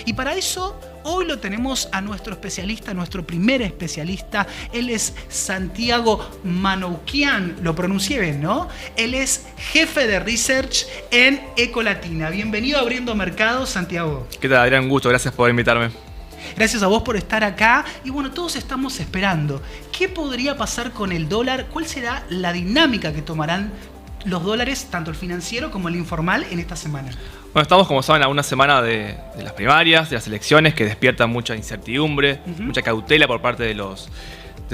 Y para eso, hoy lo tenemos a nuestro especialista, nuestro primer especialista. Él es Santiago Manoukian, lo pronuncié bien, ¿no? Él es jefe de research en Ecolatina. Bienvenido a Abriendo Mercados, Santiago. ¿Qué tal, Adrián? Un gusto, gracias por invitarme. Gracias a vos por estar acá. Y bueno, todos estamos esperando. ¿Qué podría pasar con el dólar? ¿Cuál será la dinámica que tomarán los dólares, tanto el financiero como el informal, en esta semana? Bueno, estamos, como saben, a una semana de las primarias, de las elecciones, que despiertan mucha incertidumbre, mucha cautela por parte de los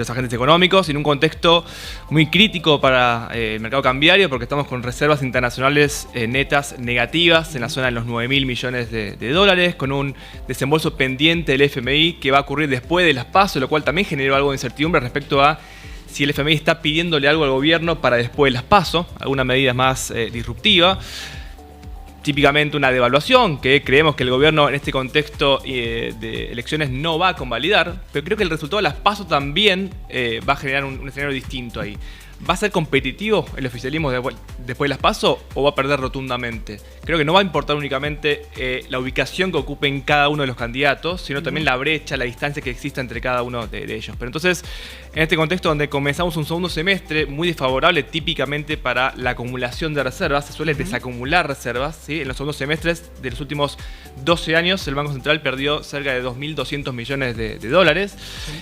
agentes económicos, en un contexto muy crítico para el mercado cambiario, porque estamos con reservas internacionales netas negativas en la zona de los 9.000 millones de dólares, con un desembolso pendiente del FMI que va a ocurrir después de las PASO, lo cual también generó algo de incertidumbre respecto a si el FMI está pidiéndole algo al gobierno para después de las PASO, alguna medida más disruptiva. Típicamente una devaluación, que creemos que el gobierno en este contexto de elecciones no va a convalidar, pero creo que el resultado de las PASO también va a generar un escenario distinto ahí. ¿Va a ser competitivo el oficialismo después de las PASO o va a perder rotundamente? Creo que no va a importar únicamente la ubicación que ocupen cada uno de los candidatos, sino también la brecha, la distancia que exista entre cada uno de ellos. Pero entonces, en este contexto donde comenzamos un segundo semestre muy desfavorable típicamente para la acumulación de reservas, se suele desacumular reservas, ¿sí? En los segundos semestres de los últimos 12 años el Banco Central perdió cerca de 2.200 millones de dólares.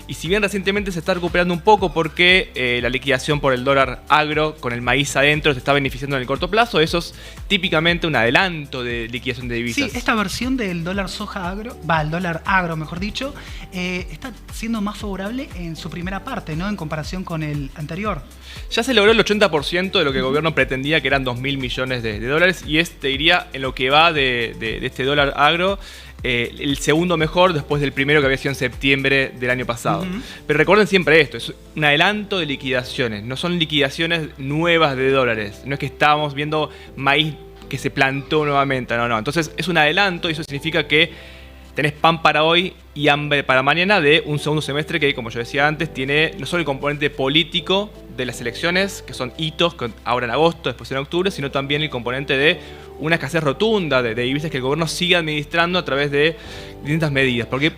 Y si bien recientemente se está recuperando un poco porque la liquidación por el dólar agro con el maíz adentro se está beneficiando en el corto plazo, eso es típicamente un adelanto de liquidación de divisas. Sí, esta versión del dólar soja agro, el dólar agro mejor dicho, está siendo más favorable en su primera parte, ¿no? En comparación con el anterior. Ya se logró el 80% de lo que el gobierno pretendía, que eran 2.000 millones de dólares, y te diría, en lo que va de este dólar agro, el segundo mejor después del primero que había sido en septiembre del año pasado. Pero recuerden siempre esto, es un adelanto de liquidaciones, no son liquidaciones nuevas de dólares, no es que estamos viendo maíz que se plantó nuevamente, no. Entonces es un adelanto y eso significa que tenés pan para hoy y hambre para mañana de un segundo semestre que, como yo decía antes, tiene no solo el componente político de las elecciones, que son hitos, ahora en agosto, después en octubre, sino también el componente de una escasez rotunda de divisas que el gobierno sigue administrando a través de distintas medidas. ¿Por qué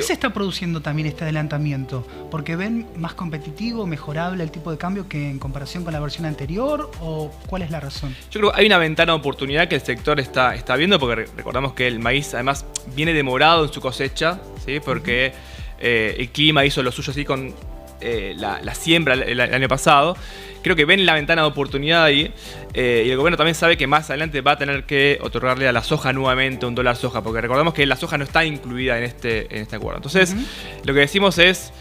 se está produciendo también este adelantamiento? ¿Porque ven más competitivo, mejorable el tipo de cambio que en comparación con la versión anterior? ¿O cuál es la razón? Yo creo que hay una ventana de oportunidad que el sector está viendo, porque recordamos que el maíz además viene demorado en su cosecha, ¿sí? Porque el clima hizo lo suyo así con la siembra el año pasado. Creo que ven la ventana de oportunidad ahí y el gobierno también sabe que más adelante va a tener que otorgarle a la soja nuevamente un dólar soja, porque recordemos que la soja no está incluida en este acuerdo. Entonces, lo que decimos es,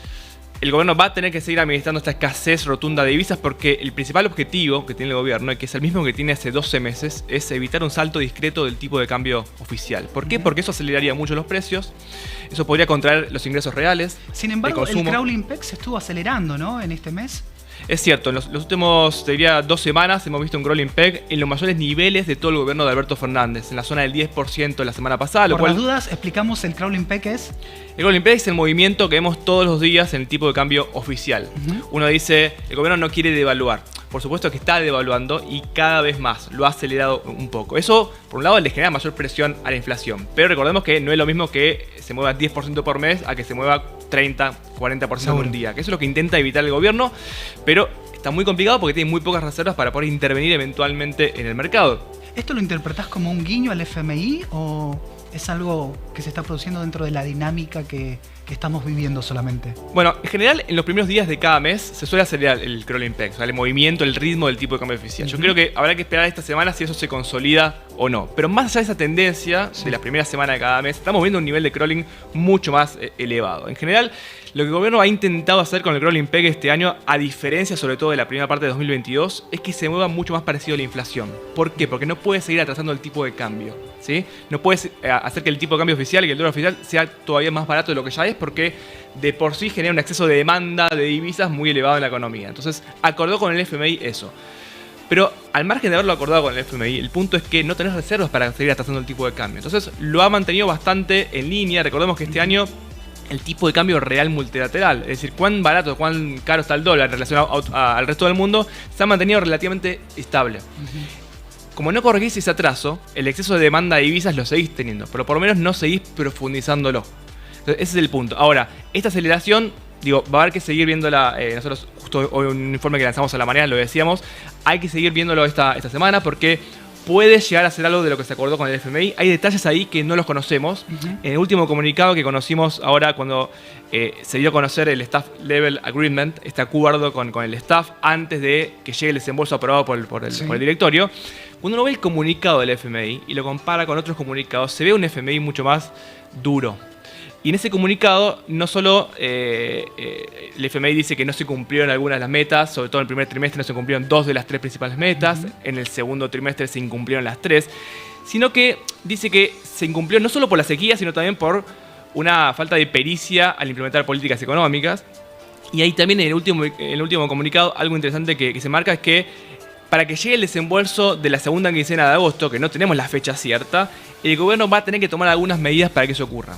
el gobierno va a tener que seguir administrando esta escasez rotunda de divisas porque el principal objetivo que tiene el gobierno, y que es el mismo que tiene hace 12 meses, es evitar un salto discreto del tipo de cambio oficial. ¿Por qué? Porque eso aceleraría mucho los precios, eso podría contraer los ingresos reales. Sin embargo, el crawling peg se estuvo acelerando, ¿no? En este mes. Es cierto, en los últimos, te diría, 2 semanas hemos visto un crawling peg en los mayores niveles de todo el gobierno de Alberto Fernández, en la zona del 10% la semana pasada. Por las dudas, explicamos el crawling peg es. El crawling peg es el movimiento que vemos todos los días en el tipo de cambio oficial. Uno dice, el gobierno no quiere devaluar. Por supuesto que está devaluando y cada vez más, lo ha acelerado un poco. Eso, por un lado, le genera mayor presión a la inflación. Pero recordemos que no es lo mismo que se mueva 10% por mes a que se mueva 30, 40% en un día. Que eso es lo que intenta evitar el gobierno, pero está muy complicado porque tiene muy pocas reservas para poder intervenir eventualmente en el mercado. ¿Esto lo interpretás como un guiño al FMI o es algo que se está produciendo dentro de la dinámica que estamos viviendo solamente? Bueno, en general, en los primeros días de cada mes se suele acelerar el crawling peg, o sea, el movimiento, el ritmo del tipo de cambio oficial. Yo creo que habrá que esperar esta semana si eso se consolida o no. Pero más allá de esa tendencia de la primera semana de cada mes, estamos viendo un nivel de crawling mucho más elevado. En general, lo que el gobierno ha intentado hacer con el crawling peg este año, a diferencia sobre todo de la primera parte de 2022, es que se mueva mucho más parecido a la inflación. ¿Por qué? Porque no puede seguir atrasando el tipo de cambio, ¿sí? No puede hacer que el tipo de cambio oficial y que el dólar oficial sea todavía más barato de lo que ya es, porque de por sí genera un exceso de demanda de divisas muy elevado en la economía. Entonces, acordó con el FMI eso. Pero al margen de haberlo acordado con el FMI, el punto es que no tenés reservas para seguir atrasando el tipo de cambio. Entonces, lo ha mantenido bastante en línea. Recordemos que este año el tipo de cambio real multilateral, es decir, cuán barato, cuán caro está el dólar en relación al resto del mundo, se ha mantenido relativamente estable. como no corregís ese atraso, el exceso de demanda de divisas lo seguís teniendo, pero por lo menos no seguís profundizándolo. Entonces, ese es el punto. Ahora, esta aceleración, digo, va a haber que seguir viéndola. Nosotros, justo hoy un informe que lanzamos a la mañana, lo decíamos, hay que seguir viéndolo esta semana porque puede llegar a ser algo de lo que se acordó con el FMI. Hay detalles ahí que no los conocemos. En el último comunicado que conocimos ahora, cuando se dio a conocer el Staff Level Agreement, este acuerdo con el staff, antes de que llegue el desembolso aprobado por el directorio, cuando uno ve el comunicado del FMI y lo compara con otros comunicados, se ve un FMI mucho más duro. Y en ese comunicado, no solo el FMI dice que no se cumplieron algunas de las metas, sobre todo en el primer trimestre no se cumplieron 2 de las 3 principales metas, en el segundo trimestre se incumplieron las 3, sino que dice que se incumplió no solo por la sequía, sino también por una falta de pericia al implementar políticas económicas. Y ahí también en el último comunicado, algo interesante que se marca es que para que llegue el desembolso de la segunda quincena de agosto, que no tenemos la fecha cierta, el gobierno va a tener que tomar algunas medidas para que eso ocurra.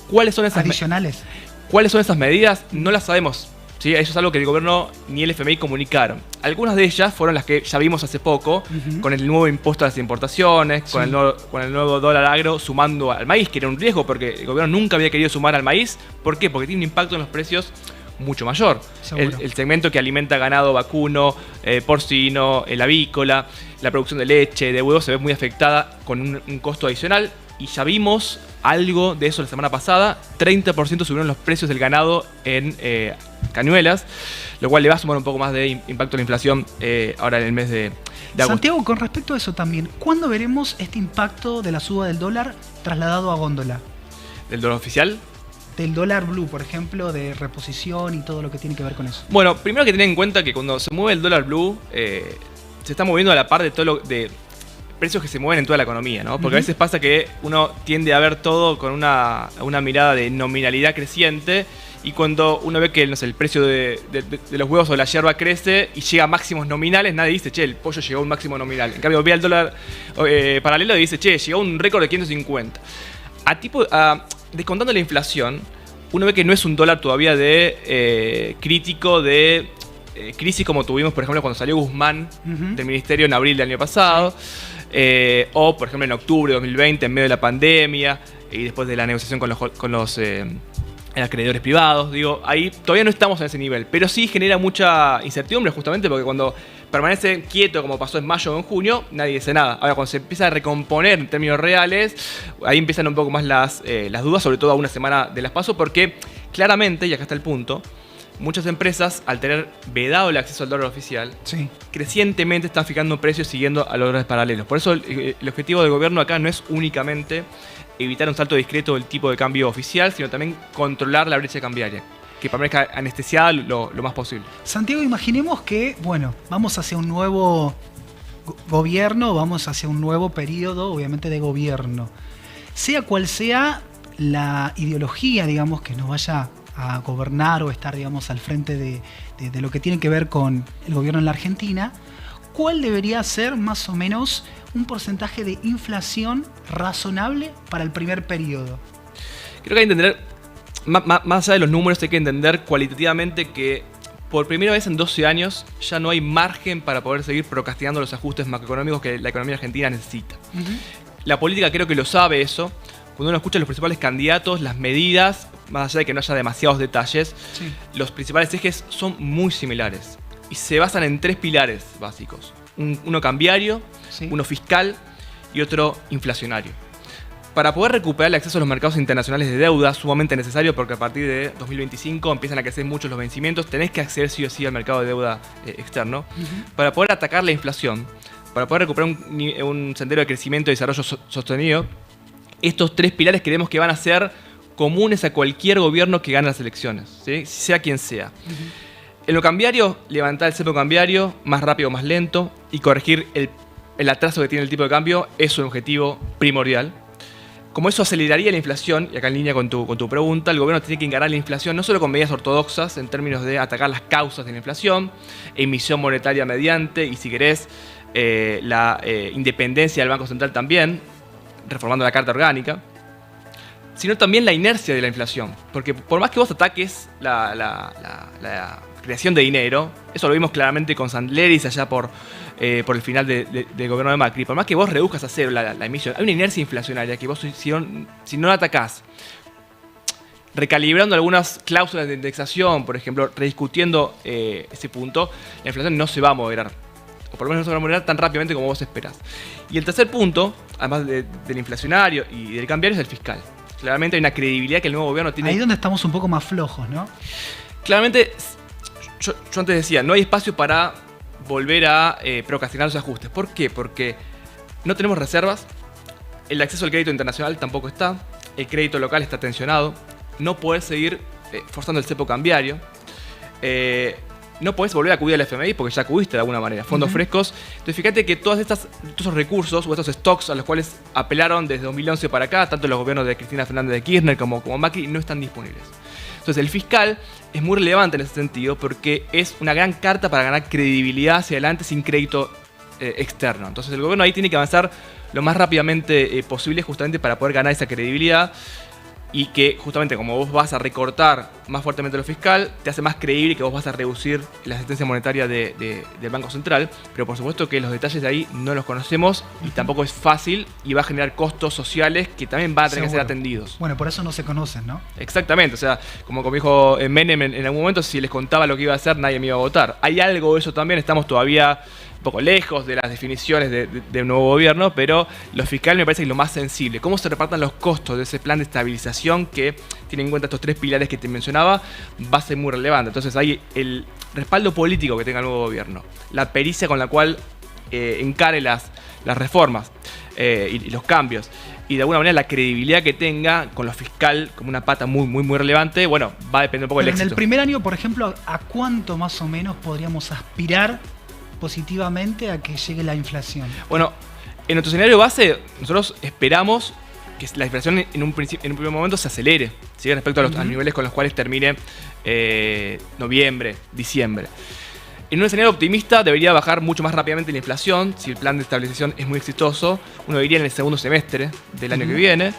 ¿Cuáles son esas adicionales? ¿Cuáles son esas medidas? No las sabemos. ¿Sí? Eso es algo que el gobierno ni el FMI comunicaron. Algunas de ellas fueron las que ya vimos hace poco, con el nuevo impuesto a las importaciones, con el nuevo dólar agro sumando al maíz, que era un riesgo porque el gobierno nunca había querido sumar al maíz. ¿Por qué? Porque tiene un impacto en los precios mucho mayor. El segmento que alimenta ganado vacuno, porcino, el avícola, la producción de leche, de huevos se ve muy afectada con un costo adicional. Y ya vimos algo de eso la semana pasada, 30% subieron los precios del ganado en cañuelas, lo cual le va a sumar un poco más de impacto a la inflación ahora en el mes de agosto. Santiago, con respecto a eso también, ¿cuándo veremos este impacto de la suba del dólar trasladado a góndola? ¿Del dólar oficial? Del dólar blue, por ejemplo, de reposición y todo lo que tiene que ver con eso. Bueno, primero hay que tener en cuenta que cuando se mueve el dólar blue, se está moviendo a la par de todo lo de precios que se mueven en toda la economía, ¿no? Porque a veces pasa que uno tiende a ver todo con una mirada de nominalidad creciente, y cuando uno ve que, no sé, el precio de los huevos o la yerba crece y llega a máximos nominales, nadie dice, che, el pollo llegó a un máximo nominal. En cambio, ve al dólar paralelo y dice, che, llegó a un récord de 550. Descontando la inflación, uno ve que no es un dólar todavía de crítico de crisis como tuvimos, por ejemplo, cuando salió Guzmán del ministerio en abril del año pasado. O, por ejemplo, en octubre de 2020, en medio de la pandemia y después de la negociación con los acreedores privados. Digo, ahí todavía no estamos en ese nivel, pero sí genera mucha incertidumbre, justamente porque cuando permanece quieto, como pasó en mayo o en junio, nadie dice nada. Ahora, cuando se empieza a recomponer en términos reales, ahí empiezan un poco más las dudas, sobre todo a una semana de las PASO, porque claramente, y acá está el punto, muchas empresas, al tener vedado el acceso al dólar oficial, crecientemente están fijando precios siguiendo a los dólares paralelos. Por eso el objetivo del gobierno acá no es únicamente evitar un salto discreto del tipo de cambio oficial, sino también controlar la brecha cambiaria, que permanezca anestesiada lo más posible. Santiago, imaginemos que, bueno, vamos hacia un nuevo gobierno, vamos hacia un nuevo periodo, obviamente, de gobierno. Sea cual sea la ideología, digamos, que nos vaya a gobernar o estar, digamos, al frente de lo que tiene que ver con el gobierno en la Argentina, ¿cuál debería ser más o menos un porcentaje de inflación razonable para el primer periodo? Creo que hay que entender, más allá de los números, hay que entender cualitativamente que por primera vez en 12 años ya no hay margen para poder seguir procrastinando los ajustes macroeconómicos que la economía argentina necesita. La política creo que lo sabe eso. Cuando uno escucha a los principales candidatos, las medidas, más allá de que no haya demasiados detalles, los principales ejes son muy similares y se basan en 3 pilares básicos. Uno cambiario, uno fiscal y otro inflacionario. Para poder recuperar el acceso a los mercados internacionales de deuda, sumamente necesario porque a partir de 2025 empiezan a crecer mucho los vencimientos, tenés que acceder sí o sí al mercado de deuda externo. Para poder atacar la inflación, para poder recuperar un sendero de crecimiento y desarrollo sostenido, estos 3 pilares creemos que van a ser comunes a cualquier gobierno que gane las elecciones, ¿sí? Sea quien sea. En lo cambiario, levantar el cepo cambiario más rápido o más lento y corregir el atraso que tiene el tipo de cambio es un objetivo primordial. Como eso aceleraría la inflación, y acá en línea con tu pregunta, el gobierno tiene que encarar la inflación no solo con medidas ortodoxas en términos de atacar las causas de la inflación, emisión monetaria mediante, y si querés, la independencia del Banco Central también, reformando la Carta Orgánica, sino también la inercia de la inflación. Porque por más que vos ataques la creación de dinero, eso lo vimos claramente con Sandleris allá por por el final del gobierno de Macri. Por más que vos reduzcas a cero la emisión, hay una inercia inflacionaria que vos si no la atacás, recalibrando algunas cláusulas de indexación, por ejemplo, rediscutiendo ese punto, la inflación no se va a moderar. O por lo menos no se va a moderar tan rápidamente como vos esperás. Y el tercer punto, además del inflacionario y del cambiario, es el fiscal. Claramente hay una credibilidad que el nuevo gobierno tiene. Ahí donde estamos un poco más flojos, ¿no? Claramente, yo antes decía, no hay espacio para volver a procrastinar los ajustes. ¿Por qué? Porque no tenemos reservas, el acceso al crédito internacional tampoco está, el crédito local está tensionado, no podés seguir forzando el cepo cambiario, no podés volver a acudir al FMI porque ya acudiste de alguna manera, fondos frescos. Entonces fíjate que todos esos recursos o estos stocks a los cuales apelaron desde 2011 para acá, tanto los gobiernos de Cristina Fernández de Kirchner como Macri, no están disponibles. Entonces el fiscal es muy relevante en ese sentido porque es una gran carta para ganar credibilidad hacia adelante sin crédito externo. Entonces el gobierno ahí tiene que avanzar lo más rápidamente posible justamente para poder ganar esa credibilidad. Y que justamente como vos vas a recortar más fuertemente lo fiscal, te hace más creíble que vos vas a reducir la asistencia monetaria del Banco Central. Pero por supuesto que los detalles de ahí no los conocemos y tampoco es fácil y va a generar costos sociales que también van a tener que ser atendidos. Bueno, por eso no se conocen, ¿no? Exactamente, o sea, como dijo Menem en algún momento, si les contaba lo que iba a hacer, nadie me iba a votar. Hay algo de eso también, estamos todavía un poco lejos de las definiciones del nuevo gobierno, pero lo fiscal me parece que es lo más sensible. Cómo se repartan los costos de ese plan de estabilización que tiene en cuenta estos tres pilares que te mencionaba, va a ser muy relevante. Entonces hay el respaldo político que tenga el nuevo gobierno, la pericia con la cual encare las reformas y los cambios, y de alguna manera la credibilidad que tenga con lo fiscal como una pata muy relevante. Bueno, va a depender un poco del éxito. En el primer año, por ejemplo, ¿a cuánto más o menos podríamos aspirar positivamente a que llegue la inflación? Bueno, en nuestro escenario base, nosotros esperamos que la inflación en un primer momento se acelere, ¿sí? Respecto a los niveles con los cuales termine noviembre, diciembre. En un escenario optimista debería bajar mucho más rápidamente la inflación. Si el plan de estabilización es muy exitoso, uno diría en el segundo semestre del año que viene.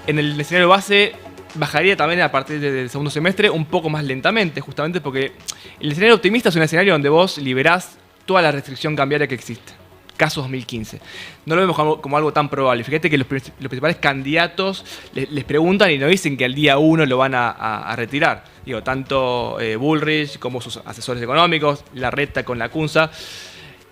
En el escenario base bajaría también a partir del segundo semestre un poco más lentamente, justamente porque el escenario optimista es un escenario donde vos liberás toda la restricción cambiaria que existe. Caso 2015. No lo vemos como algo tan probable. Fíjate que los principales candidatos les preguntan y nos dicen que al día 1 lo van a retirar. Digo, tanto Bullrich como sus asesores económicos, Larreta con la Cunza.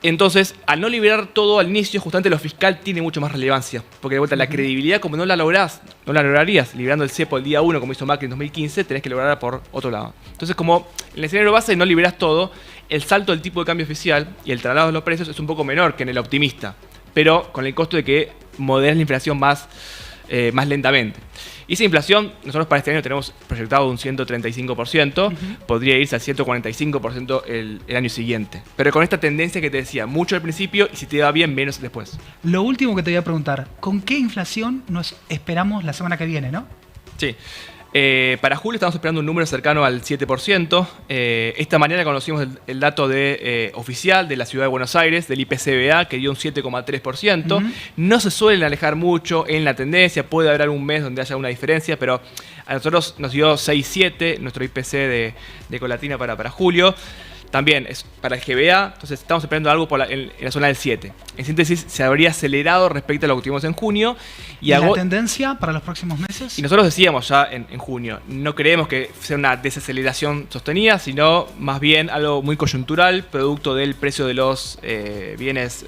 Entonces, al no liberar todo al inicio, justamente lo fiscal tiene mucho más relevancia. Porque de vuelta, la credibilidad, como no la lograrías liberando el cepo el día 1, como hizo Macri en 2015, tenés que lograrla por otro lado. Entonces, como en el escenario base no liberás todo, el salto del tipo de cambio oficial y el traslado de los precios es un poco menor que en el optimista, pero con el costo de que moderes la inflación más lentamente. Y esa inflación, nosotros para este año tenemos proyectado un 135%, podría irse al 145% el año siguiente. Pero con esta tendencia que te decía, mucho al principio y si te va bien, menos después. Lo último que te voy a preguntar, ¿con qué inflación nos esperamos la semana que viene, no? Sí. Para julio estamos esperando un número cercano al 7%. Esta mañana conocimos el dato oficial de la Ciudad de Buenos Aires, del IPCBA, que dio un 7,3%. No se suelen alejar mucho en la tendencia, puede haber algún mes donde haya una diferencia, pero a nosotros nos dio 6,7 nuestro IPC de Ecolatina para julio. También es para el GBA, entonces estamos esperando algo en la zona del 7. En síntesis, se habría acelerado respecto a lo que tuvimos en junio. ¿Y la tendencia para los próximos meses? Y nosotros decíamos ya en junio, no creemos que sea una desaceleración sostenida, sino más bien algo muy coyuntural, producto del precio de los bienes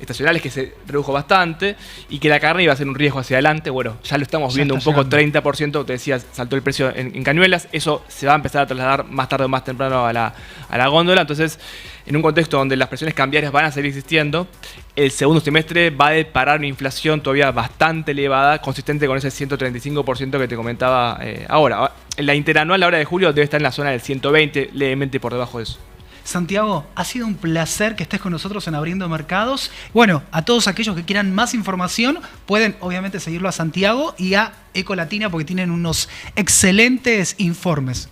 estacionales, que se redujo bastante, y que la carne iba a ser un riesgo hacia adelante. Bueno, ya lo estamos viendo un poco, 30%, te decía, saltó el precio en cañuelas. Eso se va a empezar a trasladar más tarde o más temprano a la góndola. Entonces, en un contexto donde las presiones cambiarias van a seguir existiendo, el segundo semestre va a deparar una inflación todavía bastante elevada, consistente con ese 135% que te comentaba ahora. La interanual ahora de julio debe estar en la zona del 120, levemente por debajo de eso. Santiago, ha sido un placer que estés con nosotros en Abriendo Mercados. Bueno, a todos aquellos que quieran más información, pueden obviamente seguirlo a Santiago y a Ecolatina porque tienen unos excelentes informes.